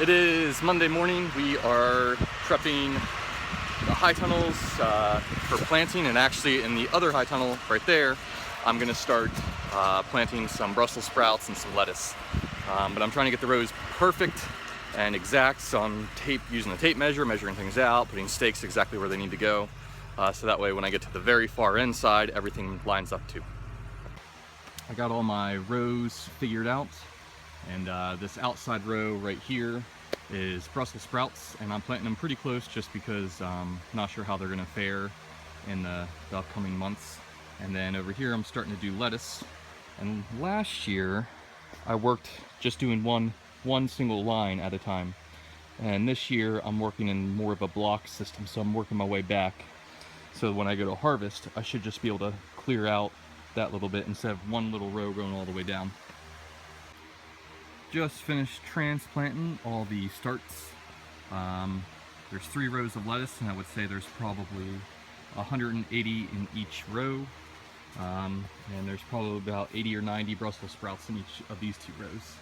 It is Monday morning. We are prepping the high tunnels for planting, and actually in the other high tunnel right there, I'm gonna start planting some Brussels sprouts and some lettuce. But I'm trying to get the rows perfect and exact, so I'm using the tape measure, measuring things out, putting stakes exactly where they need to go, so that way when I get to the very far end side, everything lines up too. I got all my rows figured out, and this outside row right here is Brussels sprouts, and I'm planting them pretty close just because I'm not sure how they're gonna fare in the upcoming months. And then over here I'm starting to do lettuce, and last year I worked just doing one single line at a time, and this year I'm working in more of a block system, so I'm working my way back, so when I go to harvest I should just be able to clear out that little bit instead of one little row going all the way down. Just finished transplanting all the starts. There's 3 rows of lettuce, and I would say there's probably 180 in each row, and there's probably about 80 or 90 Brussels sprouts in each of these 2 rows.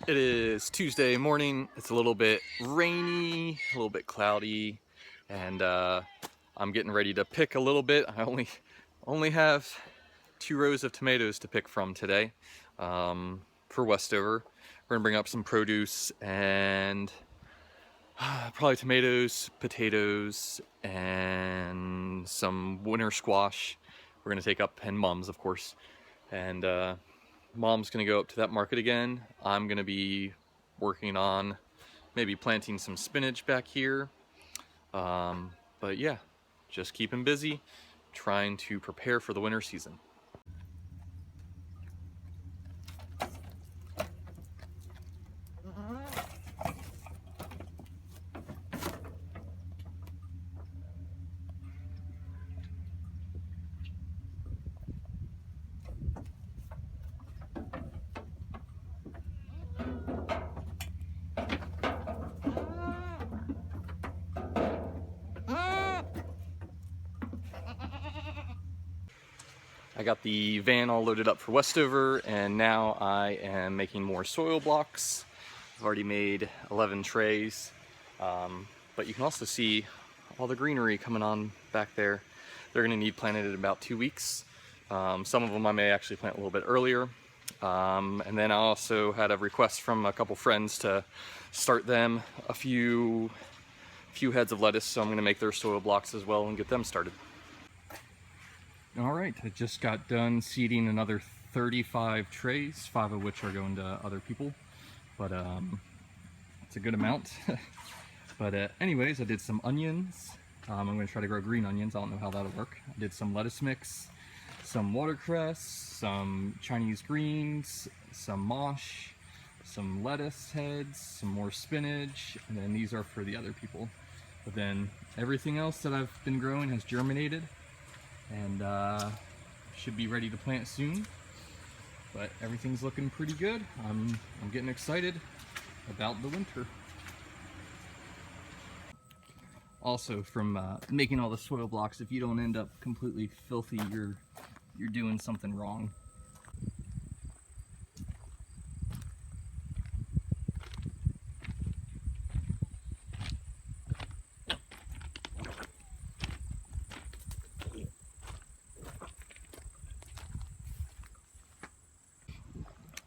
It is Tuesday morning. It's a little bit rainy, a little bit cloudy, and I'm getting ready to pick a little bit. I only have 2 rows of tomatoes to pick from today for Westover. We're gonna bring up some produce and probably tomatoes, potatoes, and some winter squash we're gonna take up, and mums, of course. And Mom's gonna go up to that market again. I'm gonna be working on maybe planting some spinach back here. But yeah, just keeping busy, trying to prepare for the winter season. I got the van all loaded up for Westover, and now I am making more soil blocks. I've already made 11 trays, but you can also see all the greenery coming on back there. They're gonna need planted in about 2 weeks. Some of them I may actually plant a little bit earlier. And then I also had a request from a couple friends to start them a few heads of lettuce, so I'm gonna make their soil blocks as well and get them started. All right, I just got done seeding another 35 trays, 5 of which are going to other people, but it's a good amount. But anyways, I did some onions. I'm going to try to grow green onions. I don't know how that'll work. I did some lettuce mix, some watercress, some Chinese greens, some mosh, some lettuce heads, some more spinach, and then these are for the other people. But then everything else that I've been growing has germinated, and should be ready to plant soon. But everything's looking pretty good. I'm getting excited about the winter. Also, from making all the soil blocks, if you don't end up completely filthy, you're doing something wrong.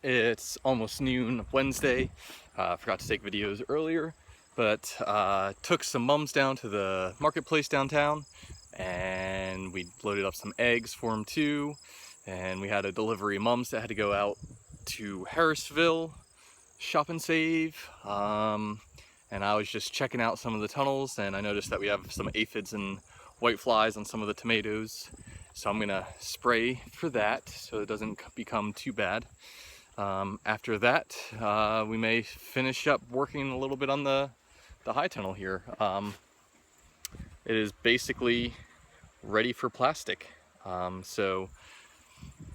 It's almost noon Wednesday. I forgot to take videos earlier, but took some mums down to the marketplace downtown, and we loaded up some eggs for them too. And we had a delivery of mums that had to go out to Harrisville, shop and save. And I was just checking out some of the tunnels, and I noticed that we have some aphids and white flies on some of the tomatoes. So I'm gonna spray for that so it doesn't become too bad. After that, we may finish up working a little bit on the high tunnel here. It is basically ready for plastic. So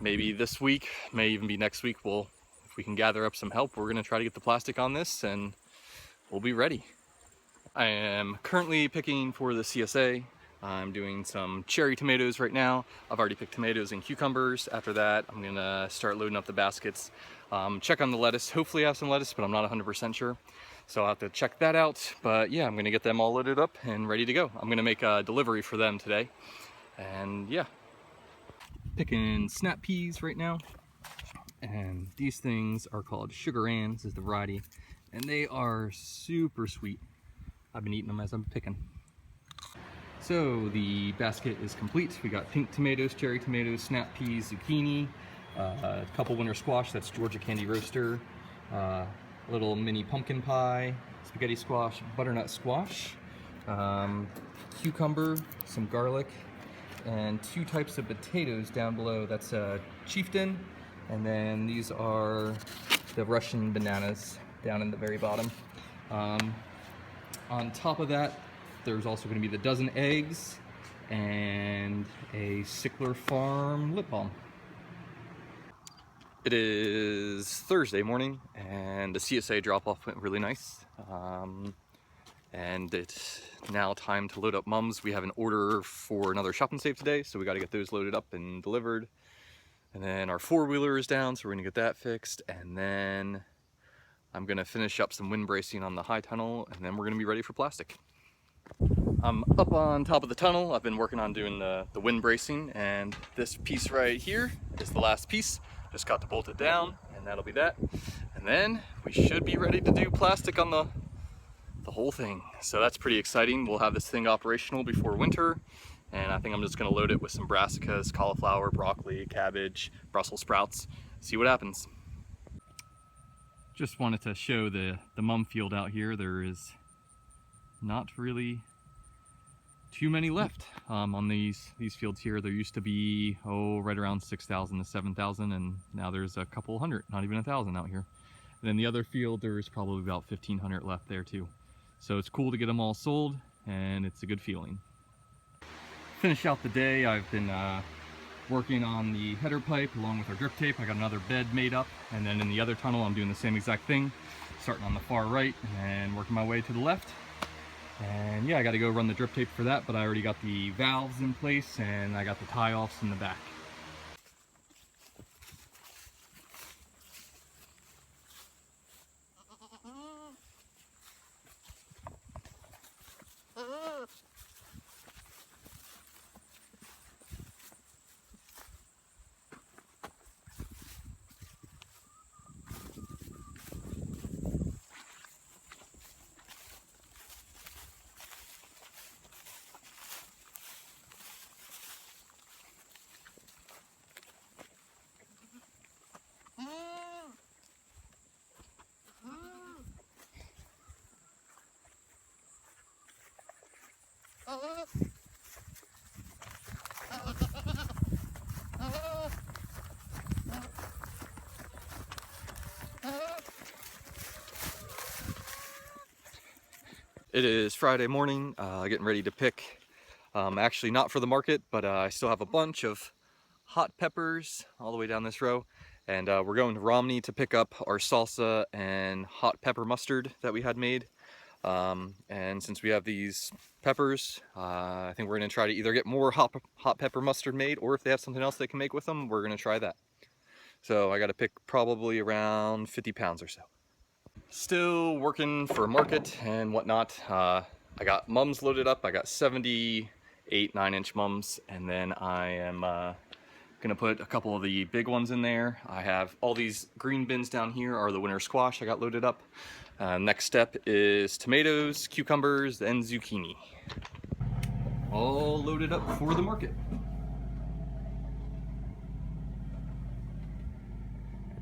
maybe this week, may even be next week, if we can gather up some help, we're gonna try to get the plastic on this and we'll be ready. I am currently picking for the CSA. I'm doing some cherry tomatoes right now. I've already picked tomatoes and cucumbers. After that, I'm gonna start loading up the baskets. Check on the lettuce. Hopefully I have some lettuce, but I'm not 100% sure. So I'll have to check that out. But yeah, I'm gonna get them all loaded up and ready to go. I'm gonna make a delivery for them today. And yeah, picking snap peas right now. And these things are called Sugar Ann. This is the variety. And they are super sweet. I've been eating them as I'm picking. So the basket is complete. We got pink tomatoes, cherry tomatoes, snap peas, zucchini, a couple winter squash, that's Georgia candy roaster, a little mini pumpkin pie, spaghetti squash, butternut squash, cucumber, some garlic, and 2 types of potatoes down below. That's a chieftain, and then these are the Russian bananas down in the very bottom. On top of that, there's also going to be the dozen eggs and a Sickler Farm lip balm. It is Thursday morning and the CSA drop-off went really nice. And it's now time to load up mums. We have an order for another shop and save today, so we got to get those loaded up and delivered. And then our 4-wheeler is down, so we're going to get that fixed. And then I'm going to finish up some wind bracing on the high tunnel, and then we're going to be ready for plastic. I'm up on top of the tunnel. I've been working on doing the wind bracing, and this piece right here is the last piece. Just got to bolt it down, and that'll be that. And then we should be ready to do plastic on the whole thing. So that's pretty exciting. We'll have this thing operational before winter, and I think I'm just gonna load it with some brassicas, cauliflower, broccoli, cabbage, Brussels sprouts, see what happens. Just wanted to show the mum field out here. There is not really too many left on these fields here. There used to be right around 6,000 to 7,000, and now there's a couple hundred, not even 1,000 out here. And then the other field, there's probably about 1,500 left there too. So it's cool to get them all sold, and it's a good feeling. Finish out the day. I've been working on the header pipe along with our drip tape. I got another bed made up, and then in the other tunnel I'm doing the same exact thing, starting on the far right and working my way to the left. And yeah, I got to go run the drip tape for that, but I already got the valves in place and I got the tie-offs in the back. It is Friday morning, getting ready to pick, actually not for the market, but I still have a bunch of hot peppers all the way down this row. And we're going to Romney to pick up our salsa and hot pepper mustard that we had made. And since we have these peppers, I think we're going to try to either get more hot pepper mustard made, or if they have something else they can make with them, we're going to try that. So I got to pick probably around 50 pounds or so. Still working for market and whatnot. I got mums loaded up. I got 78 9-inch mums, and then I am gonna put a couple of the big ones in there. I have all these green bins down here are the winter squash I got loaded up. Next step is tomatoes, cucumbers, and zucchini. All loaded up for the market.